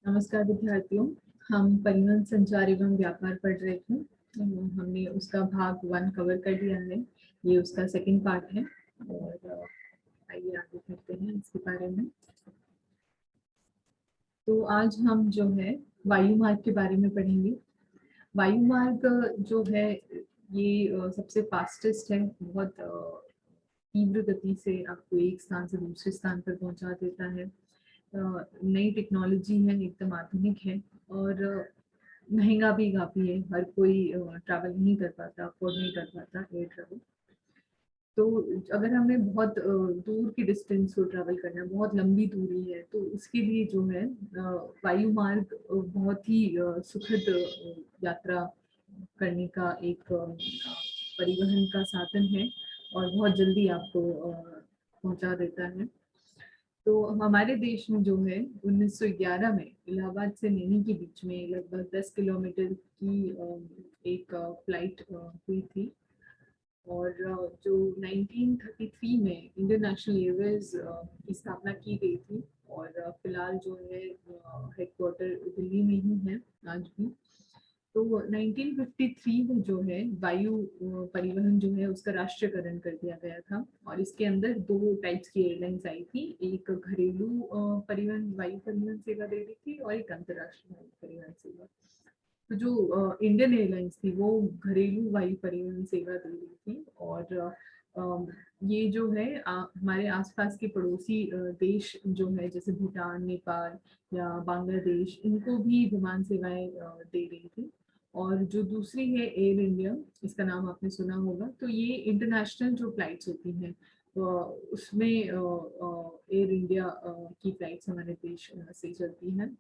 नमस्कार विद्यार्थियों। हम परिवहन संचार एवं व्यापार पढ़ रहे थे। हमने उसका भाग 1 कवर कर लिया है। ये उसका सेकंड पार्ट है और आइए आगे करते हैं इसके बारे में। तो आज हम जो है वायु मार्ग के बारे में पढ़ेंगे। वायु मार्ग जो है ये सबसे फास्टेस्ट है। बहुत तीव्र गति से आपको एक स्थान से दूसरे स्थान पर पहुंचा देता है। नई टेक्नोलॉजी है, एकदम आधुनिक है और महंगा भी काफी है। हर कोई ट्रैवल नहीं कर पाता, अफोर्ड नहीं कर पाता एयर ट्रैवल। तो अगर हमें बहुत दूर की डिस्टेंस को ट्रैवल करना है, बहुत लंबी दूरी है, तो उसके लिए जो है वायु मार्ग बहुत ही सुखद यात्रा करने का एक परिवहन का साधन है और बहुत जल्दी आपको पहुंचा देता है। तो हमारे देश में जो है 1911 में इलाहाबाद से नैनी के बीच में लगभग 10 किलोमीटर की एक फ्लाइट हुई थी। और जो 1933 में इंडियन नेशनल एयरवेज की स्थापना की गई थी और फिलहाल जो है हेडक्वार्टर दिल्ली में ही है आज भी। तो 1953 में जो है वायु परिवहन जो है उसका राष्ट्रीयकरण कर दिया गया था और इसके अंदर दो टाइप्स की एयरलाइंस आई थी। एक घरेलू परिवहन वायु परिवहन सेवा दे रही थी और एक अंतर्राष्ट्रीय वायु परिवहन सेवा। तो जो इंडियन एयरलाइंस थी वो घरेलू वायु परिवहन सेवा दे रही थी और ये जो है हमारे आसपास के पड़ोसी देश जो है जैसे भूटान, नेपाल या बांग्लादेश, इनको भी विमान सेवाएं दे रही थी। और जो दूसरी है एयर इंडिया, इसका नाम आपने सुना होगा। तो ये इंटरनेशनल जो फ्लाइट्स होती हैं उसमें एयर इंडिया की फ्लाइट्स हमारे देश से चलती हैं।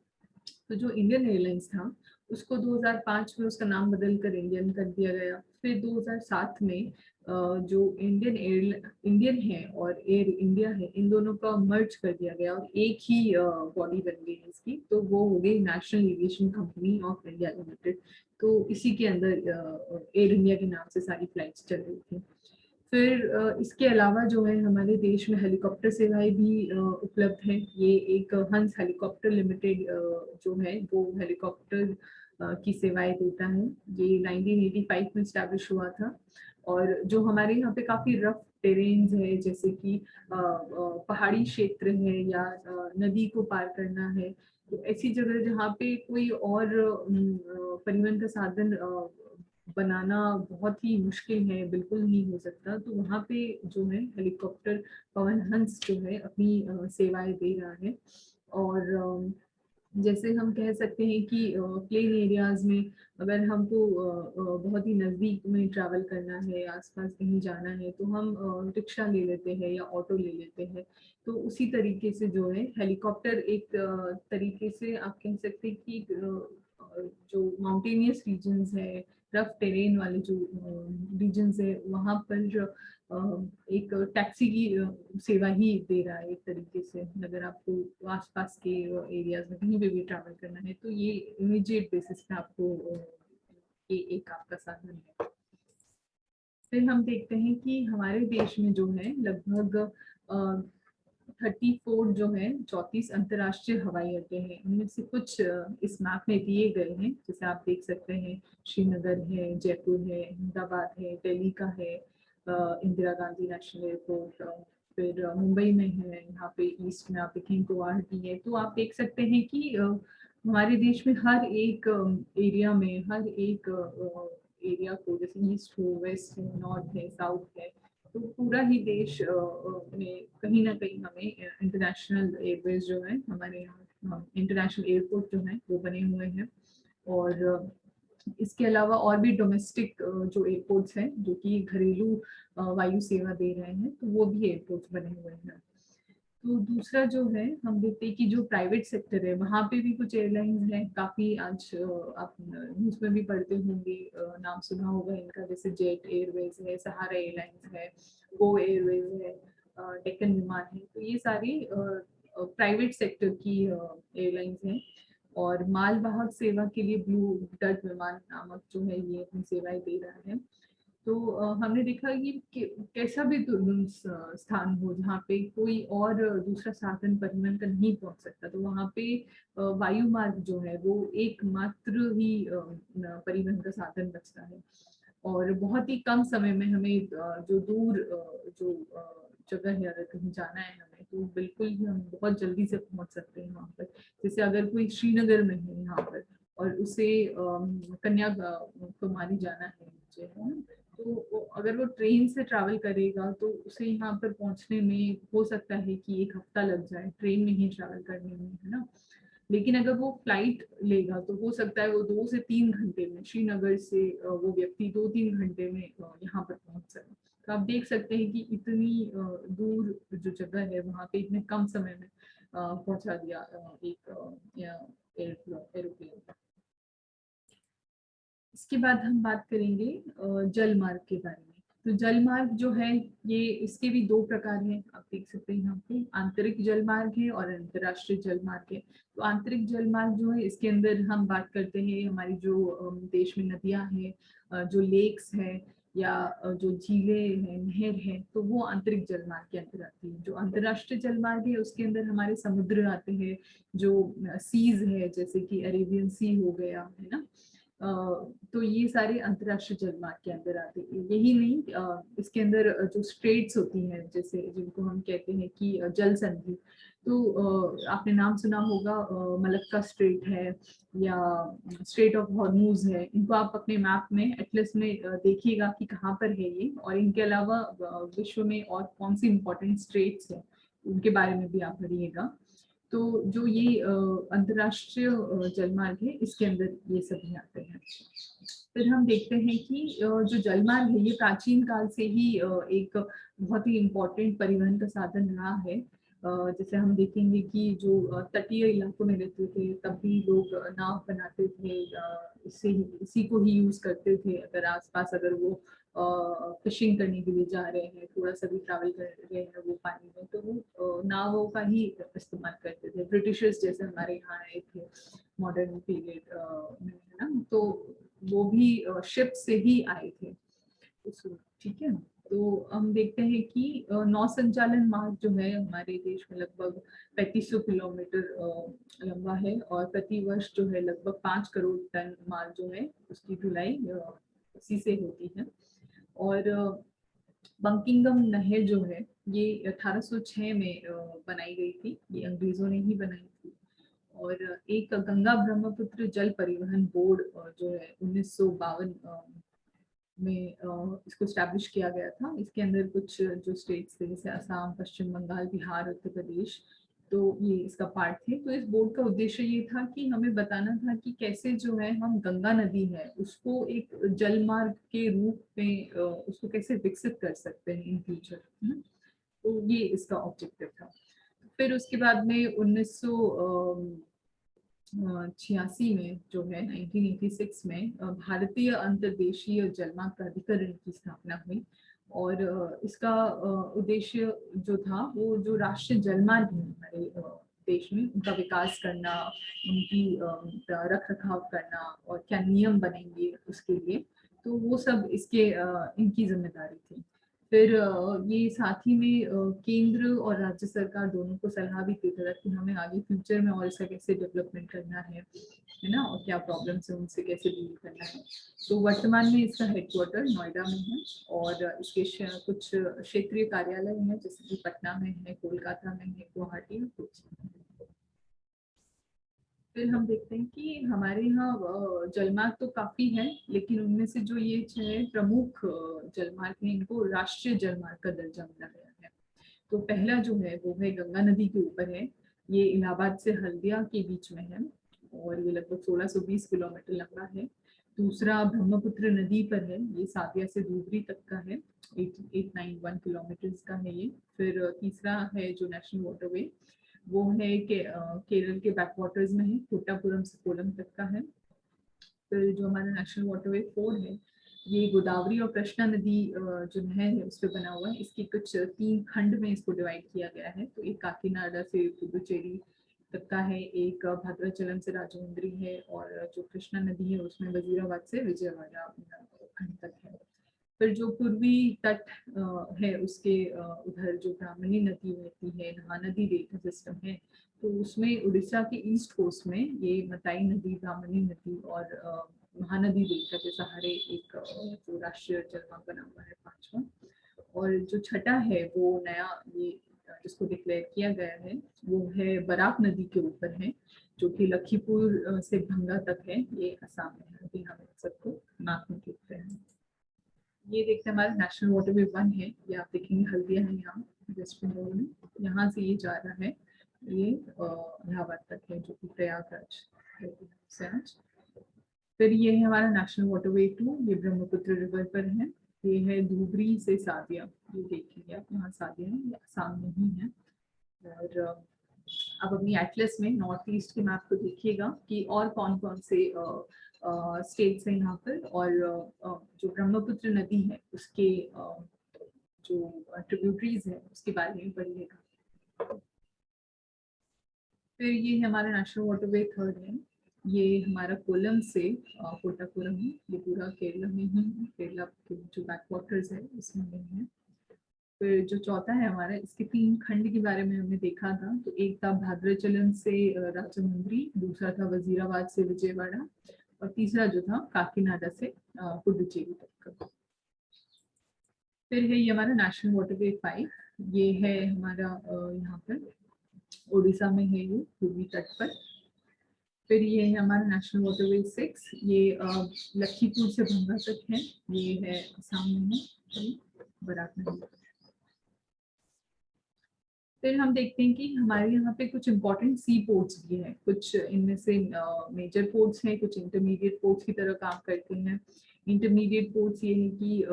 तो जो इंडियन एयरलाइंस था उसको 2005 में उसका नाम बदल कर इंडियन कर दिया गया। फिर 2007 में जो इंडियन है और एयर इंडिया है, इन दोनों का मर्ज कर दिया गया और एक ही बॉडी बन गई है इसकी। तो वो हो गई national aviation company of India limited. तो इसी के अंदर एयर इंडिया के नाम से सारी फ्लाइट्स चल रही थी। फिर इसके अलावा जो है हमारे देश में हेलीकॉप्टर सेवाएं भी उपलब्ध हैं। ये एक हंस हेलीकॉप्टर लिमिटेड जो है वो हेलीकॉप्टर की सेवाएं देता है। ये 1985 में स्टैब्लिश हुआ था और जो हमारे यहाँ पे काफी रफ टेरेन्स है, जैसे कि पहाड़ी क्षेत्र है या नदी को पार करना है, तो ऐसी जगह जहाँ पे कोई और परिवहन का साधन बनाना बहुत ही मुश्किल है, बिल्कुल नहीं हो सकता, तो वहाँ पे जो है हेलीकॉप्टर पवन हंस जो है अपनी सेवाएं दे रहा है। और जैसे हम कह सकते हैं कि प्लेन एरियाज में अगर हमको बहुत ही नज़दीक में ट्रैवल करना है, आसपास कहीं जाना है, तो हम रिक्शा ले लेते हैं या ऑटो ले लेते हैं। तो उसी तरीके से जो है हेलीकॉप्टर एक तरीके से आप कह सकते हैं कि जो माउंटेनियस रीजन्स है, रफ टेरेन वाले जो रीजन्स है, वहाँ पर एक टैक्सी की सेवा ही दे रहा है एक तरीके से। अगर आपको आसपास के एरियाज में कहीं पे भी ट्रैवल करना है तो ये इमीडिएट बेसिस पे आपको ये एक आपका साधन है। फिर हम देखते हैं कि हमारे देश में जो है लगभग 34 जो है 34 अंतर्राष्ट्रीय हवाई अड्डे हैं। उनमें से कुछ इस मैप में दिए गए हैं, जैसे आप देख सकते हैं श्रीनगर है, जयपुर है, अहमदाबाद है, दिल्ली का है इंदिरा गांधी नेशनल एयरपोर्ट, फिर मुंबई में है, यहाँ पे ईस्ट में आप देखें गुवाहाटी है। तो आप देख सकते हैं कि हमारे देश में हर एक एरिया में, हर एक एरिया को, जैसे ईस्ट हो, वेस्ट है, नॉर्थ है, साउथ है, तो पूरा ही देश में कहीं ना कहीं हमें इंटरनेशनल एयरवेज जो है हमारे यहाँ, इंटरनेशनल एयरपोर्ट जो है वो बने हुए हैं। और इसके अलावा और भी डोमेस्टिक जो एयरपोर्ट्स हैं जो कि घरेलू वायु सेवा दे रहे हैं, तो वो भी एयरपोर्ट्स बने हुए हैं। तो दूसरा जो है हम देखते हैं कि जो प्राइवेट सेक्टर है वहाँ पे भी कुछ एयरलाइंस हैं काफी। आज आप न्यूज में भी पढ़ते होंगे, नाम सुना होगा इनका, जैसे जेट एयरवेज है, सहारा एयरलाइंस है, गो एयरवेज है, डेक्कन विमान है। तो ये सारी प्राइवेट सेक्टर की एयरलाइंस हैं। और मालवाहक सेवा के लिए ब्लू डर्ट विमान नामक जो है ये अपनी सेवाएं दे रहा है। तो हमने देखा कि कैसा भी दुर्गम स्थान हो जहाँ पे कोई और दूसरा साधन परिवहन का नहीं पहुंच सकता, तो वहाँ पे वायु मार्ग जो है वो एकमात्र ही परिवहन का साधन बचता है। और बहुत ही कम समय में हमें जो दूर जो जगह है, अगर कहीं जाना है हमें, तो बिल्कुल ही हम बहुत जल्दी से पहुंच सकते हैं वहाँ पर। जैसे अगर कोई श्रीनगर में है यहाँ पर और उसे कन्याकुमारी जाना है मुझे, है ना, तो अगर वो ट्रेन से ट्रैवल करेगा तो उसे यहाँ पर पहुंचने में हो सकता है कि 1 हफ्ता लग जाए ट्रेन में ही ट्रैवल करने में, है ना। लेकिन अगर वो फ्लाइट लेगा तो हो सकता है वो 2 से 3 घंटे में, श्रीनगर से वो व्यक्ति 2-3 घंटे में यहाँ पर पहुंच सके। तो आप देख सकते हैं कि इतनी दूर जो जगह है वहाँ पे इतने कम समय में पहुंचा दिया एक एरोप्लेन। इसके बाद हम बात करेंगे जल मार्ग के बारे में। तो जल मार्ग जो है ये, इसके भी 2 प्रकार हैं, आप देख सकते हैं यहाँ पे, आंतरिक जल मार्ग है और अंतर्राष्ट्रीय जल मार्ग है। तो आंतरिक जल मार्ग जो है इसके अंदर हम बात करते हैं हमारी जो देश में नदियां हैं, जो लेक्स है या जो झीलें हैं, नहर है, तो वो आंतरिक जल मार्ग के अंदर आती है। जो अंतर्राष्ट्रीय जल मार्ग है उसके अंदर हमारे समुद्र आते हैं, जो सीज है, जैसे कि अरेबियन सी हो गया, है ना। तो ये सारे अंतर्राष्ट्रीय जलमार्ग के अंदर आते हैं। यही नहीं, इसके अंदर जो स्ट्रेट्स होती हैं, जैसे जिनको हम कहते हैं कि जल संधि, तो आपने नाम सुना होगा, मलक्का स्ट्रेट है या स्ट्रेट ऑफ हॉर्मूज है। इनको आप अपने मैप में, एटलस में देखिएगा कि कहाँ पर है ये, और इनके अलावा विश्व में और कौन सी इंपॉर्टेंट स्ट्रेट्स हैं उनके बारे में भी आप पढ़िएगा। तो जो ये अंतर्राष्ट्रीय जलमार्ग है इसके अंदर ये सभी आते हैं। फिर हम देखते हैं कि जो जलमार्ग है ये प्राचीन काल से ही एक बहुत ही इम्पोर्टेंट परिवहन का साधन रहा है। जैसे हम देखेंगे कि जो तटीय इलाकों में रहते थे तब भी लोग नाव बनाते थे, इसी को ही यूज करते थे। अगर आसपास अगर वो फिशिंग करने के लिए जा रहे हैं, थोड़ा सा भी ट्रैवल कर रहे हैं वो पानी में, तो वो नावों का ही इस्तेमाल करते थे। ब्रिटिशर्स जैसे हमारे यहाँ आए थे मॉडर्न पीरियड में, है ना, तो वो भी शिप से ही आए थे। ठीक है, तो हम देखते हैं कि नौ संचालन मार्ग जो है हमारे देश में लगभग 3500 किलोमीटर लंबा है, और प्रति वर्ष जो है लगभग 5 करोड़ टन माल जो है उसकी ढुलाई इसी से होती है। और बंकिंगम नहर जो है ये 1806 में बनाई गई थी, ये अंग्रेजों ने ही बनाई थी। और एक गंगा ब्रह्मपुत्र जल परिवहन बोर्ड जो है 1952 में इसको स्टैब्लिश किया गया था। इसके अंदर कुछ जो स्टेट्स थे जैसे असम, पश्चिम बंगाल, बिहार, उत्तर प्रदेश, तो ये इसका पार्ट थे। तो इस बोर्ड का उद्देश्य ये था कि हमें बताना था कि कैसे जो है हम गंगा नदी है उसको एक जल मार्ग के रूप में उसको कैसे विकसित कर सकते हैं इन फ्यूचर। तो ये इसका ऑब्जेक्टिव था। फिर उसके बाद में 1986 में जो है 1986 में भारतीय अंतर्देशीय जलमार्ग प्राधिकरण की स्थापना हुई। और इसका उद्देश्य जो था वो जो राष्ट्रीय जलमार्ग है हमारे देश में उनका विकास करना, उनकी रख रखाव करना, और क्या नियम बनेंगे उसके लिए, तो वो सब इसके इनकी जिम्मेदारी थी। फिर ये साथ ही में केंद्र और राज्य सरकार दोनों को सलाह भी देता था कि हमें आगे फ्यूचर में और इसका कैसे डेवलपमेंट करना है ना, और क्या प्रॉब्लम्स है उनसे कैसे डील करना है। तो वर्तमान में इसका हेडक्वार्टर नोएडा में है, और इसके कुछ क्षेत्रीय कार्यालय हैं जैसे कि पटना में है, कोलकाता में है, गुवाहाटी में कुछ। फिर हम देखते हैं कि हमारे यहाँ जलमार्ग तो काफी है, लेकिन उनमें से जो ये 6 प्रमुख जलमार्ग हैं इनको राष्ट्रीय जलमार्ग का दर्जा मिला गया है। तो पहला जो है वो है गंगा नदी के ऊपर है, ये इलाहाबाद से हल्दिया के बीच में है, और ये लगभग 1620 किलोमीटर लंबा है। दूसरा ब्रह्मपुत्र नदी पर है, ये सादिया से धूबरी तक का है, 891 किलोमीटर का है ये। फिर तीसरा है जो नेशनल वाटरवे, वो है कि केरल के बैकवाटर्स में है, कोट्टापुरम से कोलम तक का है। फिर जो हमारा नेशनल वाटरवे 4 है, ये गोदावरी और कृष्णा नदी जो नहर है उस पर बना हुआ है। इसकी कुछ 3 खंड में इसको डिवाइड किया गया है। तो एक काकीनाडा से पुदुचेरी तक का है, एक भद्राचलम से राजमुंद्री है, और जो कृष्णा नदी है उसमें वजीराबाद से विजयवाड़ा खंड तक है। फिर जो पूर्वी तट है उसके उधर जो ब्राह्मणी नदी बहती है, महानदी डेल्टा सिस्टम है, तो उसमें उड़ीसा के ईस्ट कोस्ट में ये मताई नदी, ब्राह्मणी नदी और महानदी डेल्टा के सहारे एक जो राष्ट्रीय जलमार्ग बना हुआ है 5वां। और जो छठा है वो नया ये जिसको डिक्लेयर किया गया है वो है बराक नदी के ऊपर है, जो कि लखीपुर से भंगा तक है, ये असम में है। अभी हम सबको मैप में देखते हैं। ये देखते हैं हमारा नेशनल वाटरवे 1 है, ये आप देखेंगे हल्दिया है यहाँ वेस्ट बंगाल में, यहाँ से ये जा रहा है, ये इलाहाबाद तक है जो कि प्रयागराज से आज। फिर ये है हमारा नेशनल वाटरवे 2, ये ब्रह्मपुत्र रिवर पर है, ये है धुबरी से सादिया, ये देखिए आप यहाँ सादिया है, ये आसाम में ही है। और अब अपनी एटलस में नॉर्थ ईस्ट के मैप को देखिएगा कि और कौन कौन से स्टेट्स हैं यहाँ पर, और जो ब्रह्मपुत्र नदी है उसके जो ट्रिब्यूटरीज है उसके बारे में पढ़िएगा। फिर ये है हमारा नेशनल वाटरवे 3 है, ये हमारा कोलम से कोटापुरम है, ये पूरा केरला में ही है, केरला के जो बैक वाटर्स है उसमें है। फिर जो चौथा है हमारा, इसके 3 खंड के बारे में हमने देखा था, तो एक था भद्राचलम से राजमुंद्री, दूसरा था वजीराबाद से विजयवाड़ा, और तीसरा जो था काकीनाडा से पुडुचेरी तक। फिर है ये हमारा नेशनल वाटरवे 5, ये है हमारा यहाँ पर उड़ीसा में है, ये पूर्वी तट पर। फिर ये है हमारा नेशनल वाटरवे 6, ये लखीपुर से भंगा तक है, ये है असम में है, बराक नदी। फिर हम देखते हैं कि हमारे यहाँ पे कुछ इंपॉर्टेंट सी पोर्ट्स भी हैं, कुछ इनमें से मेजर पोर्ट्स हैं, कुछ इंटरमीडिएट पोर्ट्स की तरह काम करते हैं। इंटरमीडिएट पोर्ट्स ये है कि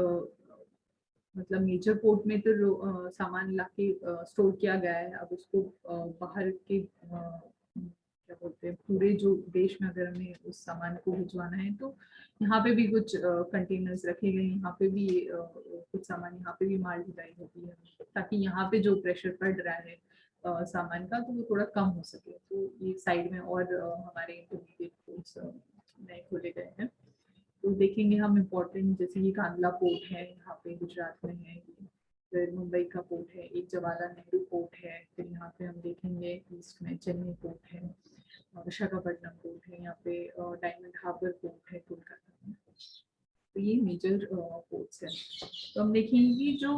मतलब मेजर पोर्ट में तो सामान लाके स्टोर किया गया है, अब उसको बाहर के क्या बोलते हैं पूरे जो देश में अगर हमें उस सामान को भिजवाना है तो यहाँ पे भी कुछ कंटेनर्स रखे गए, यहाँ पे भी कुछ सामान, यहाँ पे भी माल ढुलाई होती है, ताकि यहाँ पे जो प्रेशर पड़ रहा है सामान का तो वो थोड़ा कम हो सके। तो ये साइड में और हमारे इंटरमीडिएट पोर्ट्स नए खोले गए हैं। तो देखेंगे हम इम्पोर्टेंट, जैसे ये कांडला पोर्ट है यहाँ पे गुजरात में है, फिर मुंबई का पोर्ट है, एक जवाहरलाल नेहरू पोर्ट है, फिर यहाँ पे हम देखेंगे ईस्ट में चेन्नई पोर्ट है, विशाखापट्टनम पोर्ट है, यहाँ पे डायमंड हार्बर पोर्ट है कोलकाता में। तो ये मेजर पोर्ट्स हैं। तो हम देखेंगे कि जो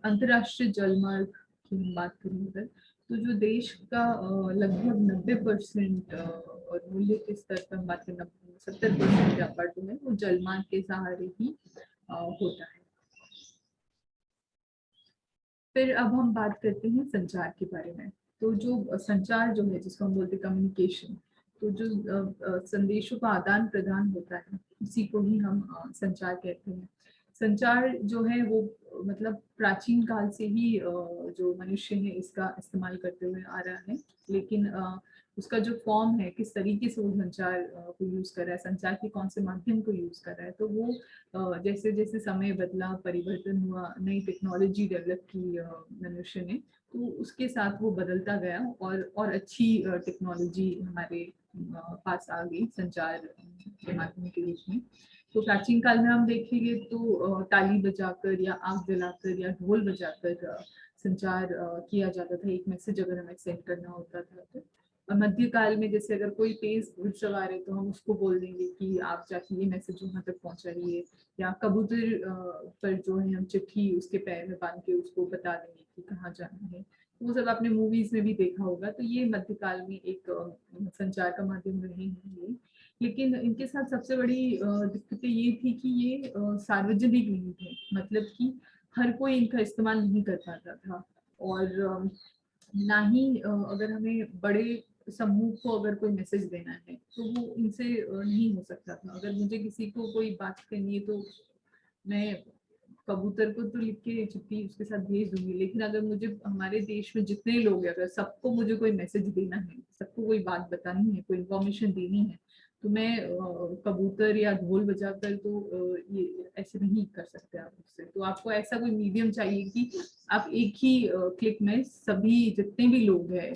अंतर्राष्ट्रीय जलमार्ग की हम बात करें उधर, तो जो देश का लगभग 90% और मूल्य के स्तर पर हम बात करें 70% व्यापार जो है वो जलमार्ग के सहारे ही होता है। फिर अब हम बात करते हैं संचार के बारे में। तो जो संचार जो है जिसको हम बोलते हैं कम्युनिकेशन, तो जो संदेशों का आदान प्रदान होता है उसी को ही हम संचार कहते हैं। संचार जो है वो मतलब प्राचीन काल से ही जो मनुष्य है इसका इस्तेमाल करते हुए आ रहा है, लेकिन उसका जो फॉर्म है, किस तरीके से वो संचार को यूज कर रहा है, संचार के कौन से माध्यम को यूज कर रहा है, तो वो जैसे जैसे समय बदला, परिवर्तन हुआ, नई टेक्नोलॉजी डेवलप की मनुष्य ने, तो उसके साथ वो बदलता गया और अच्छी टेक्नोलॉजी हमारे पास आ गई संचार के माध्यम के रूप में। तो प्राचीन काल में हम देखेंगे तो ताली बजाकर या आग जलाकर या ढोल बजाकर संचार किया जाता था, एक मैसेज अगर हमें सेंड करना होता था तो। और मध्यकाल में जैसे अगर कोई तेज घुड़सवार है तो हम उसको बोल देंगे कि आप जाके ये मैसेज वहां तक पहुंचाइए, या कबूतर पर जो है हम चिट्ठी उसके पैर में बांध के उसको बता देंगे कि कहाँ जाना है। वो सब आपने मूवीज में भी देखा होगा। तो ये मध्यकाल में एक संचार का माध्यम रहे हैं ये। लेकिन इनके साथ सबसे बड़ी दिक्कतें ये थी कि ये सार्वजनिक नहीं थे, मतलब कि हर कोई इनका इस्तेमाल नहीं कर पाता था, और ना ही अगर हमें बड़े समूह को अगर कोई मैसेज देना है तो वो इनसे नहीं हो सकता था। अगर मुझे किसी को कोई बात करनी है तो मैं कबूतर को तो लिख के चिट्ठी उसके साथ भेज दूंगी, लेकिन अगर मुझे हमारे देश में जितने लोग हैं अगर सबको मुझे कोई मैसेज देना है, सबको कोई बात बतानी है, कोई इन्फॉर्मेशन देनी है, तो मैं कबूतर या ढोल बजाकर तो ये ऐसे नहीं कर सकते आप उससे। तो आपको ऐसा कोई मीडियम चाहिए कि आप एक ही क्लिक में सभी जितने भी लोग हैं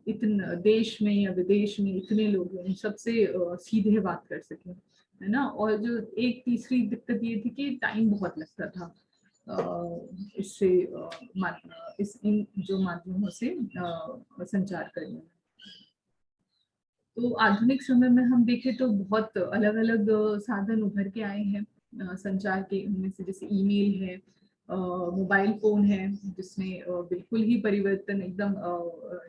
इतने देश में या विदेश में इतने लोग हैं उन सबसे सीधे बात कर सकें। है ना। और जो एक तीसरी दिक्कत ये थी कि टाइम बहुत लगता था इससे इस इन जो माध्यमों से संचार करने में। तो आधुनिक समय में हम देखें तो बहुत अलग अलग साधन उभर के आए हैं संचार के, उनमें से जैसे ईमेल है, मोबाइल फोन है, जिसने बिल्कुल ही परिवर्तन, एकदम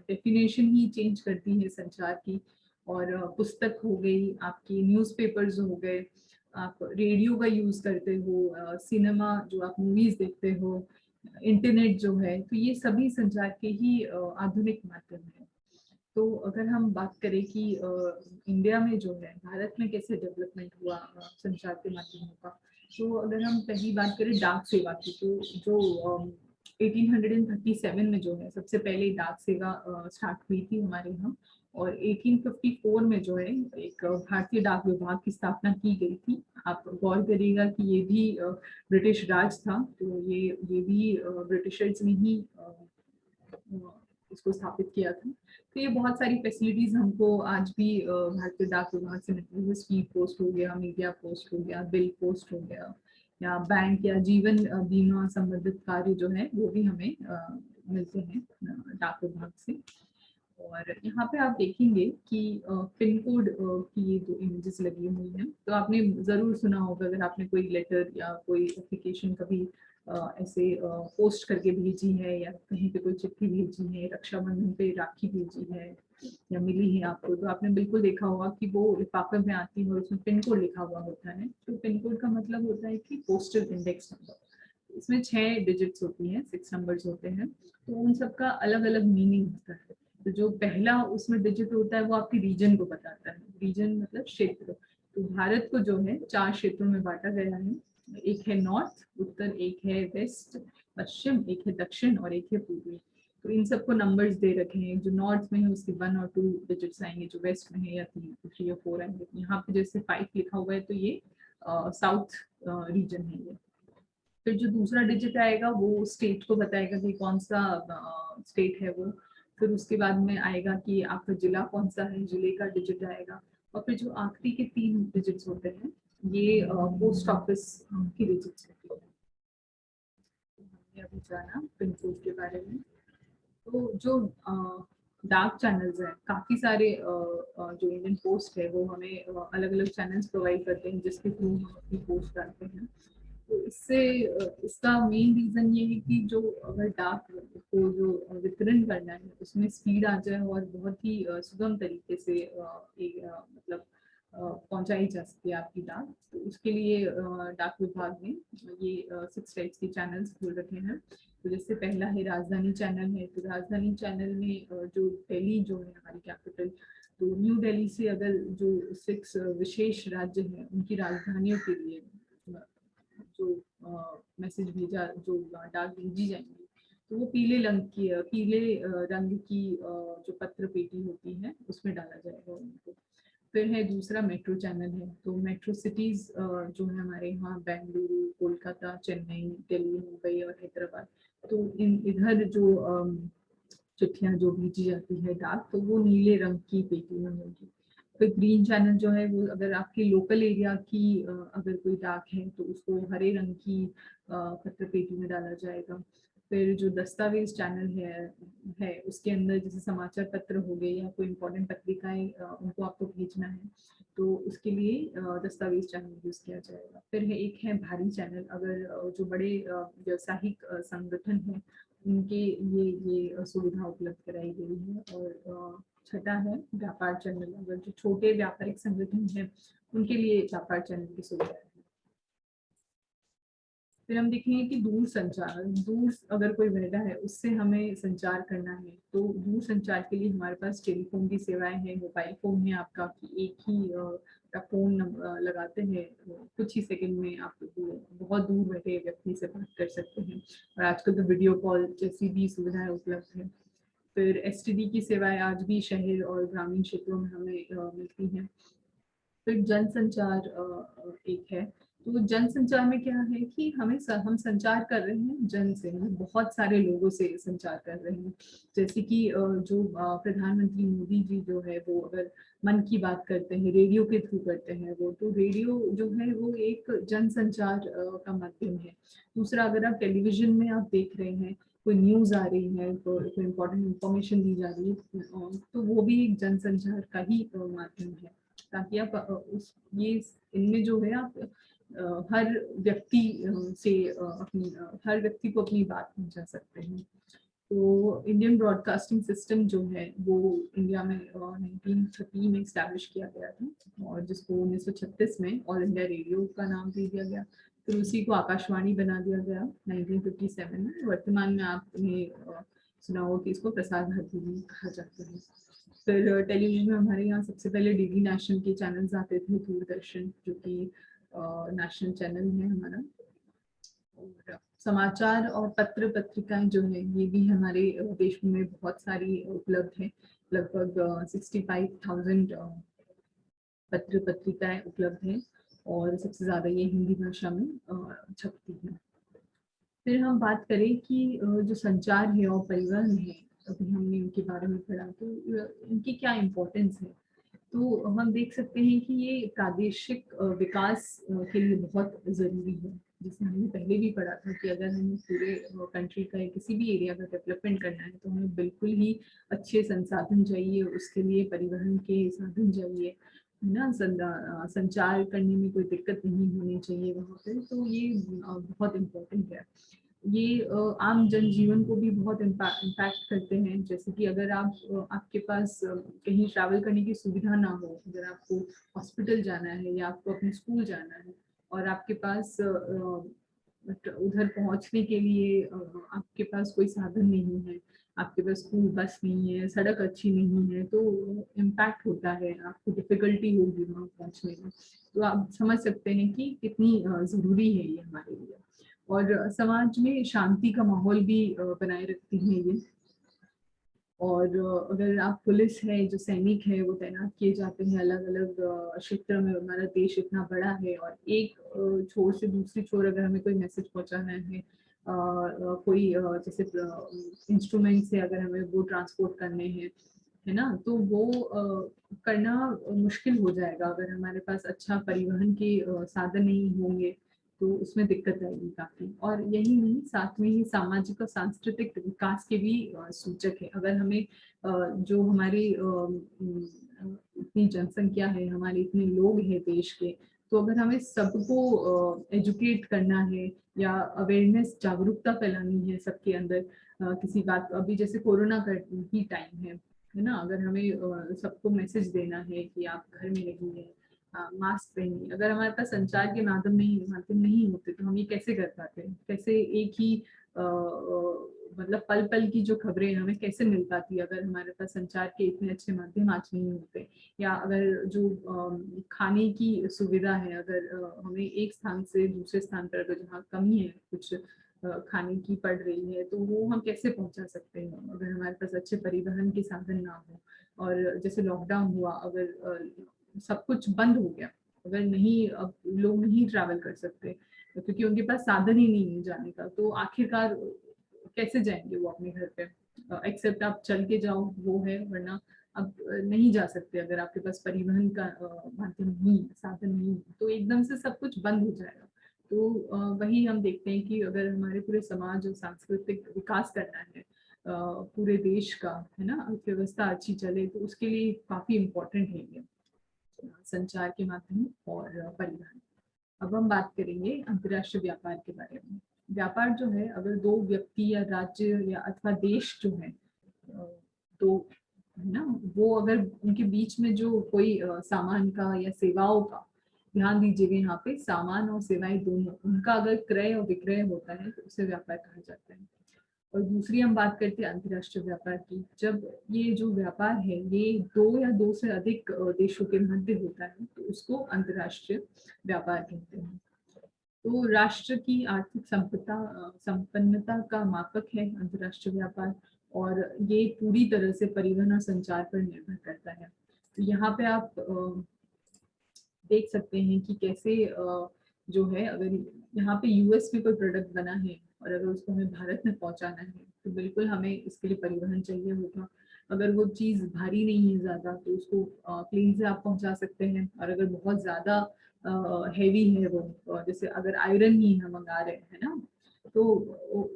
डेफिनेशन ही चेंज कर दी है संचार की। और पुस्तक हो गई आपकी, न्यूज़पेपर्स हो गए, आप रेडियो का यूज करते हो, सिनेमा जो आप मूवीज देखते हो, इंटरनेट जो है, तो ये सभी संचार के ही आधुनिक माध्यम है। तो अगर हम बात करें कि इंडिया में जो है, भारत में कैसे डेवलपमेंट हुआ संचार के माध्यमों का, तो अगर हम पहली बात करें डाक सेवा की, तो जो 1837 में जो है सबसे पहले डाक सेवा स्टार्ट हुई थी हमारे यहाँ। और 1854 में जो है एक भारतीय डाक विभाग की स्थापना की गई थी। आप गौर करिएगा कि ये भी ब्रिटिश राज था, तो ये भी ब्रिटिशर्स ने ही इसको स्थापित किया था। तो ये बहुत सारी फैसिलिटीज हमको आज भी भारतीय डाक विभाग से मिलती है। स्पीड पोस्ट हो गया, मीडिया पोस्ट हो गया, बिल पोस्ट हो गया, या बैंक या जीवन बीमा संबंधित कार्य जो है वो भी हमें मिलते हैं डाक विभाग से। और यहाँ पे आप देखेंगे कि पिन कोड की ये जो इमेजेस लगी हुई हैं, तो आपने जरूर सुना होगा, अगर आपने कोई लेटर या कोई एप्लीकेशन कभी ऐसे पोस्ट करके भेजी है, या कहीं पे कोई चिट्ठी भेजी है, रक्षाबंधन पे राखी भेजी है या मिली है आपको, तो आपने बिल्कुल देखा होगा कि वो लिफाफे में आती है और उसमें पिन कोड लिखा हुआ होता है। तो पिन कोड का मतलब होता है कि पोस्टल इंडेक्स नंबर। इसमें 6 डिजिट्स होती हैं, 6 नंबर्स होते हैं, तो उन सबका अलग अलग मीनिंग होता है। तो जो पहला उसमें डिजिट होता है वो आपकी रीजन को बताता है। रीजन मतलब क्षेत्र। तो भारत को जो है 4 क्षेत्रों में बांटा गया है। एक है नॉर्थ, उत्तर, एक है वेस्ट पश्चिम, एक है दक्षिण और एक है पूर्वी। तो इन सबको नंबर्स दे रखे हैं। जो नॉर्थ में है उसके 1 और 2 डिजिट्स आएंगे, जो वेस्ट में है या 3 या 4 आएंगे। यहाँ पे जैसे 5 लिखा हुआ है तो ये साउथ रीजन है ये। फिर जो दूसरा डिजिट आएगा वो स्टेट को बताएगा कि कौन सा स्टेट है वो। फिर उसके बाद में आएगा कि आपका जिला कौन सा है, जिले का डिजिट आएगा। और फिर जो आखिरी के 3 डिजिट्स होते हैं ये पोस्ट ऑफिस की डिजिट्स होती है। हमने अभी जाना पिन कोड के बारे में। तो जो डार्क चैनल्स हैं, काफी सारे जो इंडियन पोस्ट है वो हमें अलग अलग चैनल्स प्रोवाइड करते हैं, जिसके थ्रू हम अपनी पोस्ट डालते हैं। तो इससे इसका मेन रीजन ये है कि जो अगर डाक को जो वितरण करना है उसमें स्पीड आ जाए और बहुत ही सुगम तरीके से मतलब पहुंचाई जा सके आपकी डाक। तो उसके लिए डाक विभाग ने ये 6 टाइप्स के चैनल्स खोल रखे हैं। तो जैसे पहला है राजधानी चैनल है। तो राजधानी चैनल में जो दिल्ली जो है हमारी कैपिटल, तो न्यू दिल्ली से अगर जो 6 विशेष राज्य हैं उनकी राजधानियों के लिए जो मैसेज भेजा, जो डाक भेजी जाएंगी, तो वो पीले रंग की जो पत्र पेटी होती है उसमें डाला जाएगा उनको। फिर है दूसरा मेट्रो चैनल है। तो मेट्रो सिटीज जो है हमारे यहाँ बेंगलुरु, कोलकाता, चेन्नई, दिल्ली, मुंबई और हैदराबाद, तो इधर जो चिट्ठियां जो भेजी जाती है डाक, तो वो नीले रंग की पेटी में होगी। फिर ग्रीन चैनल जो है वो अगर आपके लोकल एरिया की अगर कोई डाक है तो उसको हरे रंग की पत्र पेटी में डाला जाएगा। फिर जो दस्तावेज चैनल है उसके अंदर जैसे समाचार पत्र हो गए या कोई इम्पोर्टेंट पत्रिकाएं उनको आपको भेजना है, तो उसके लिए दस्तावेज चैनल यूज किया जाएगा। फिर एक है भारी चैनल। अगर जो बड़े व्यावसायिक संगठन है उनके लिए ये सुविधा उपलब्ध कराई गई है। और छठा है व्यापार चैनल। अगर जो छोटे व्यापारिक संगठन है उनके लिए व्यापार चैनल की सुविधा है। फिर हम देखेंगे कि दूर संचार, दूर अगर कोई रहता है उससे हमें संचार करना है, तो दूर संचार के लिए हमारे पास टेलीफोन की सेवाएं हैं। मोबाइल फोन है आपका, कि एक ही फोन लगाते हैं, कुछ ही सेकंड में आप बहुत दूर बैठे व्यक्ति से बात कर सकते हैं। और आजकल तो वीडियो कॉल जैसी भी सुविधाएं उपलब्ध है। फिर एसटीडी की सेवाएं आज भी शहर और ग्रामीण क्षेत्रों में हमें मिलती हैं। फिर जनसंचार एक है। तो जनसंचार में क्या है कि हम संचार कर रहे हैं जन से, मतलब बहुत सारे लोगों से संचार कर रहे हैं। जैसे कि जो प्रधानमंत्री मोदी जी जो है वो अगर मन की बात करते हैं रेडियो के थ्रू करते हैं वो, तो रेडियो जो है वो एक जनसंचार का माध्यम है। दूसरा, अगर आप टेलीविजन में आप देख रहे हैं कोई न्यूज आ रही है, कोई इम्पोर्टेंट इंफॉर्मेशन दी जा रही है, तो वो भी एक जनसंचार का ही माध्यम है, ताकि आप उस ये इनमें जो है आप हर व्यक्ति से अपनी हर व्यक्ति को अपनी बात पहुंचा सकते हैं। तो इंडियन ब्रॉडकास्टिंग सिस्टम जो है वो इंडिया में 1930 में इस्टेब्लिश किया गया था, और जिसको 1936 में ऑल इंडिया रेडियो का नाम दे दिया गया। फिर उसी को आकाशवाणी बना दिया गया 1957 में। वर्तमान में आपने सुना हो कि इसको प्रसार भारती भी कहा जाता है। फिर टेलीविजन में हमारे यहाँ सबसे पहले डीडी नेशनल के चैनल्स आते थे, दूरदर्शन जो कि नेशनल चैनल है हमारा। और समाचार और पत्र पत्रिकाएं जो है ये भी हमारे देश में बहुत सारी उपलब्ध है। लगभग 65,000 पत्र पत्रिकाएं उपलब्ध हैं, और सबसे ज्यादा ये हिंदी भाषा में छपती है। फिर हम बात करें कि जो संचार है और परिवहन है, अभी हमने इनके बारे में पढ़ा, तो इनकी क्या इम्पोर्टेंस है। तो हम देख सकते हैं कि ये प्रादेशिक विकास के लिए बहुत ज़रूरी है। जैसे हमने पहले भी पढ़ा था कि अगर हमें पूरे कंट्री का या किसी भी एरिया का डेवलपमेंट करना है तो हमें बिल्कुल ही अच्छे संसाधन चाहिए, उसके लिए परिवहन के साधन चाहिए, है ना। संचार करने में कोई दिक्कत नहीं होनी चाहिए वहाँ पे, तो ये बहुत इम्पोर्टेंट है। ये आम जनजीवन को भी बहुत इम्पैक्ट करते हैं। जैसे कि अगर आपके पास कहीं ट्रैवल करने की सुविधा ना हो, अगर आपको हॉस्पिटल जाना है या आपको अपने स्कूल जाना है, और आपके पास उधर पहुंचने के लिए आपके पास कोई साधन नहीं है, आपके पास स्कूल बस नहीं है, सड़क अच्छी नहीं है, तो इम्पैक्ट होता है, आपको डिफिकल्टी होगी वहाँ पहुंचने में। तो आप समझ सकते हैं कि कितनी ज़रूरी है ये हमारे लिए। और समाज में शांति का माहौल भी बनाए रखती है ये। और अगर आप पुलिस है, जो सैनिक है वो तैनात किए जाते हैं अलग अलग क्षेत्र में। हमारा देश इतना बड़ा है, और एक छोर से दूसरी छोर अगर हमें कोई मैसेज पहुंचाना है, कोई जैसे इंस्ट्रूमेंट से अगर हमें वो ट्रांसपोर्ट करने हैं, है ना, तो वो करना मुश्किल हो जाएगा अगर हमारे पास अच्छा परिवहन के साधन नहीं होंगे, तो उसमें दिक्कत आएगी काफी। और यही नहीं, साथ में ही सामाजिक और सांस्कृतिक विकास के भी सूचक है। अगर हमें जो हमारी इतनी जनसंख्या है, हमारे इतने लोग हैं देश के, तो अगर हमें सबको एजुकेट करना है या अवेयरनेस जागरूकता फैलानी है सबके अंदर किसी बात, अभी जैसे कोरोना का ही टाइम है ना, अगर हमें सबको मैसेज देना है कि आप घर में रहिए, मास्क पहनिए। अगर हमारे पास संचार के माध्यम नहीं होते तो हम ये कैसे कर पाते हैं, कैसे एक ही मतलब पल पल की जो खबरें हमें कैसे मिल पाती अगर हमारे पास संचार के इतने अच्छे माध्यम आज नहीं होते। या अगर जो खाने की सुविधा है, अगर हमें एक स्थान से दूसरे स्थान पर अगर जहाँ कमी है कुछ खाने की पड़ रही है, तो वो हम कैसे पहुंचा सकते हैं अगर हमारे पास अच्छे परिवहन के साधन ना हो। और जैसे लॉकडाउन हुआ, अगर सब कुछ बंद हो गया, अगर नहीं, अब लोग नहीं ट्रैवल कर सकते क्योंकि उनके पास साधन ही नहीं है जाने का, तो आखिरकार कैसे जाएंगे वो अपने घर पे। एक्सेप्ट आप चल के जाओ वो है, वरना अब नहीं जा सकते अगर आपके पास परिवहन का माध्यम नहीं, साधन नहीं, तो एकदम से सब कुछ बंद हो जाएगा। तो वही हम देखते हैं कि अगर हमारे पूरे समाज और सांस्कृतिक विकास करना है पूरे देश का, है ना, अर्थव्यवस्था अच्छी चले, तो उसके लिए काफी इम्पोर्टेंट है ये संचार के माध्यम और परिवहन। अब हम बात करेंगे अंतर्राष्ट्रीय व्यापार के बारे में। व्यापार जो है, अगर दो व्यक्ति या राज्य या अथवा देश जो है, तो है ना, वो अगर उनके बीच में जो कोई सामान का या सेवाओं का, ध्यान दीजिएगा यहाँ पे सामान और सेवाएं दोनों, उनका अगर क्रय और विक्रय होता है तो उसे व्यापार कहा जाता है। और दूसरी हम बात करते हैं अंतर्राष्ट्रीय व्यापार की। जब ये जो व्यापार है ये दो या दो से अधिक देशों के मध्य होता है तो उसको अंतर्राष्ट्रीय व्यापार कहते हैं। तो राष्ट्र की आर्थिक संपन्नता का मापक है अंतर्राष्ट्रीय व्यापार, और ये पूरी तरह से परिवहन और संचार पर निर्भर करता है। तो यहाँ पे आप देख सकते हैं कि कैसे जो है, अगर यहाँ पे यूएस में कोई प्रोडक्ट बना है और अगर उसको हमें भारत में पहुंचाना है तो बिल्कुल हमें इसके लिए परिवहन चाहिए होगा। अगर वो चीज़ भारी नहीं है ज़्यादा तो उसको प्लेन से आप पहुंचा सकते हैं, और अगर बहुत ज़्यादा हैवी है वो, जैसे अगर आयरन ही हम मंगा रहे हैं ना, तो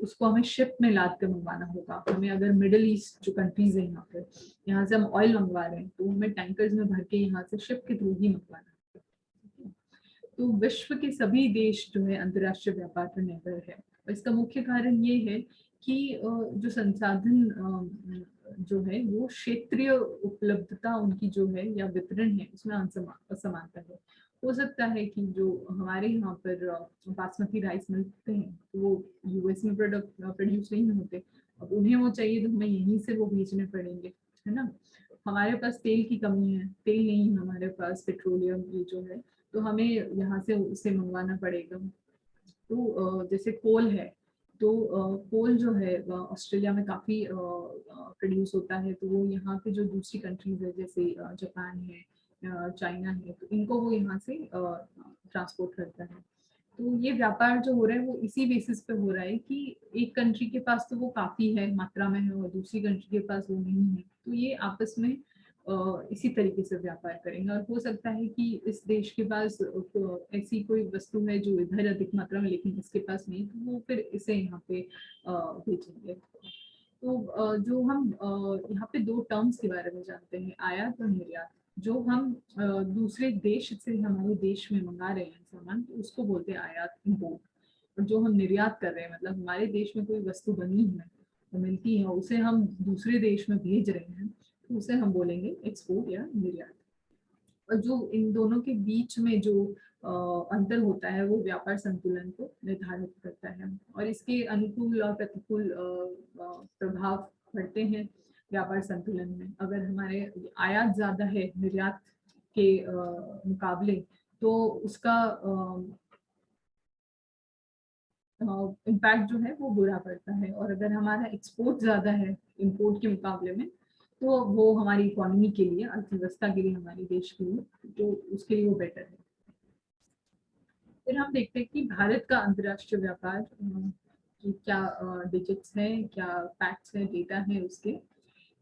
उसको हमें शिप में लाद कर मंगवाना होगा। हमें अगर मिडिल ईस्ट जो कंट्रीज है यहाँ पे, यहाँ से हम ऑयल मंगवा रहे हैं तो हमें टैंकर्स में भर के यहाँ से शिप के थ्रू ही मंगवाना है। तो विश्व के सभी देश जो है अंतर्राष्ट्रीय व्यापार पर निर्भर है, और इसका मुख्य कारण ये है कि जो संसाधन जो है वो क्षेत्रीय उपलब्धता उनकी जो है या वितरण है उसमें असमानता है। हो सकता है कि जो हमारे यहाँ पर बासमती राइस मिलते हैं तो वो यूएस में प्रोड्यूस नहीं होते, अब उन्हें वो चाहिए तो हमें यहीं से वो भेजने पड़ेंगे, है ना। हमारे पास तेल की कमी है, तेल नहीं है हमारे पास, पेट्रोलियम ये जो है, तो हमें यहाँ से उसे मंगवाना पड़ेगा। तो जैसे कोल है, तो कोल जो है ऑस्ट्रेलिया में काफ़ी प्रोड्यूस होता है, तो वो यहाँ पे जो दूसरी कंट्रीज है जैसे जापान है, चाइना है, तो इनको वो यहाँ से ट्रांसपोर्ट करता है। तो ये व्यापार जो हो रहा है वो इसी बेसिस पे हो रहा है कि एक कंट्री के पास तो वो काफ़ी है, मात्रा में है, और दूसरी कंट्री के पास वो नहीं है, तो ये आपस में इसी तरीके से व्यापार करेंगे। और हो सकता है कि इस देश के पास ऐसी कोई वस्तु है जो इधर अधिक मात्रा में लेकिन इसके पास नहीं, तो वो फिर इसे यहाँ पे बेचेंगे। तो जो हम यहाँ पे दो टर्म्स के बारे में जानते हैं, आयात और निर्यात। जो हम दूसरे देश से हमारे देश में मंगा रहे हैं सामान, तो उसको बोलते हैं आयात, इम्पोर्ट। और जो हम निर्यात कर रहे हैं, मतलब हमारे देश में कोई वस्तु बनी है तो मिलती है, उसे हम दूसरे देश में भेज रहे हैं, तो उसे हम बोलेंगे एक्सपोर्ट या निर्यात। और जो इन दोनों के बीच में जो अंतर होता है वो व्यापार संतुलन को निर्धारित करता है, और इसके अनुकूल और प्रतिकूल प्रभाव पड़ते हैं व्यापार संतुलन में। अगर हमारे आयात ज्यादा है निर्यात के मुकाबले, तो उसका इम्पैक्ट जो है वो बुरा पड़ता है। और अगर हमारा एक्सपोर्ट ज्यादा है इंपोर्ट के मुकाबले में, तो वो हमारी इकोनॉमी के लिए, अर्थव्यवस्था के लिए, हमारे देश के लिए, तो उसके लिए वो बेटर है। फिर हम देखते हैं कि भारत का अंतर्राष्ट्रीय व्यापार की क्या डिजिट्स हैं, क्या फैक्ट्स हैं, डेटा है उसके।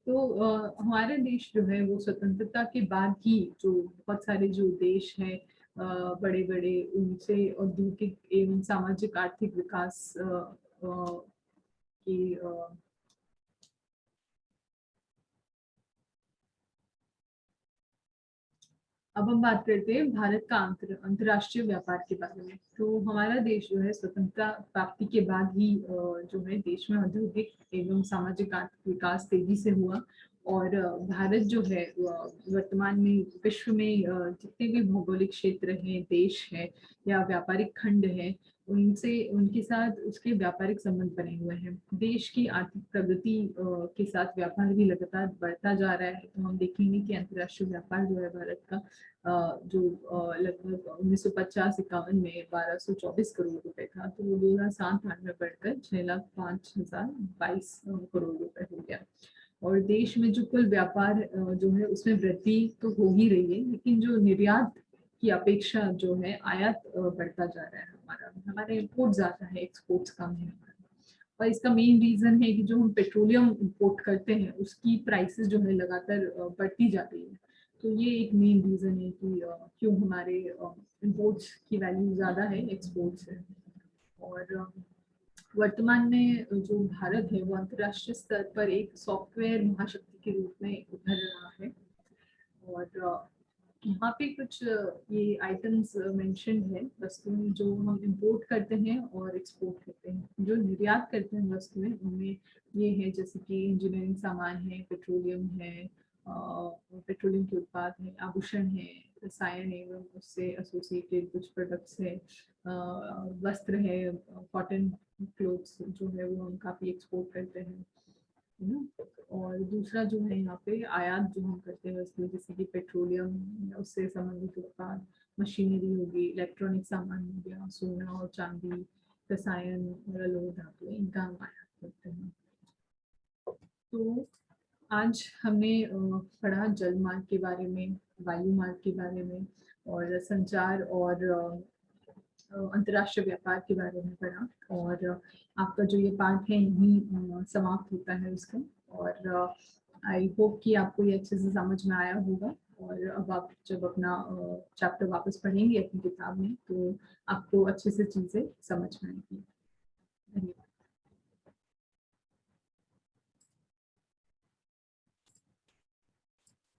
तो हमारे देश जो है वो स्वतंत्रता के बाद ही जो बहुत सारे जो देश हैं बड़े बड़े, उनसे औद्योगिक एवं सामाजिक आर्थिक विकास की अब हम बात करते हैं भारत का अंतर्राष्ट्रीय व्यापार के बारे में। तो हमारा देश जो है स्वतंत्रता प्राप्ति के बाद ही जो है देश में औद्योगिक एवं सामाजिक आर्थिक विकास तेजी से हुआ। और भारत जो है वर्तमान में विश्व में जितने भी भौगोलिक क्षेत्र हैं, देश है या व्यापारिक खंड है, उनसे उनके साथ उसके व्यापारिक संबंध बने हुए हैं। देश की आर्थिक प्रगति के साथ व्यापार भी लगातार बढ़ता जा रहा है। तो हम देखेंगे कि अंतर्राष्ट्रीय व्यापार जो है भारत का जो लगभग 1950-51 में 1224 करोड़ रुपए था, तो वो 2007-8 में बढ़कर 6,05,022 करोड़ रुपए हो गया। और देश में जो कुल व्यापार जो है उसमें वृद्धि तो हो ही रही है, लेकिन जो निर्यात की अपेक्षा जो है आयात बढ़ता जा रहा है। हमारा इम्पोर्ट ज्यादा है, एक्सपोर्ट्स कम है हमारा। और इसका मेन रीजन है कि जो हम पेट्रोलियम इंपोर्ट करते हैं उसकी प्राइसेस जो है लगातार बढ़ती जा रही है। तो ये एक मेन रीजन है कि क्यों हमारे इंपोर्ट्स की वैल्यू ज्यादा है एक्सपोर्ट से। और वर्तमान में जो भारत है वो अंतर्राष्ट्रीय स्तर पर एक सॉफ्टवेयर महाशक्ति के रूप में उभर रहा है। और यहाँ पे कुछ ये आइटम्स मेंशन है, वस्तुएं जो हम इंपोर्ट करते हैं और एक्सपोर्ट करते हैं। जो निर्यात करते हैं वस्तुएं, उनमें ये है जैसे कि इंजीनियरिंग सामान है, पेट्रोलियम है, पेट्रोलियम के उत्पाद है, आभूषण है, रसायन एवं उससे एसोसिएटेड कुछ प्रोडक्ट्स है, वस्त्र है, कॉटन क्लोथ्स जो है वो हम काफ़ी एक्सपोर्ट करते हैं, है ना। और दूसरा जो है यहाँ पे आयात जो हम करते हैं वस्तुएं, जैसे कि पेट्रोलियम, उससे संबंधित उत्पाद, मशीनरी होगी, इलेक्ट्रॉनिक सामान हो गया, सोना और चांदी, रसायन और अलोह धातु, इनका हम आयात करते हैं। तो आज हमने पढ़ा जल मार्ग के बारे में, वायु मार्ग के बारे में, और संचार और अंतर्राष्ट्रीय व्यापार के बारे में पढ़ा, और आपका जो ये पार्ट है यही समाप्त होता है उसका। और आई होप कि आपको ये अच्छे से समझ में आया होगा, और अब आप जब अपना चैप्टर वापस पढ़ेंगे अपनी किताब में तो आपको अच्छे से चीज़ें समझ में आएंगी। धन्यवाद।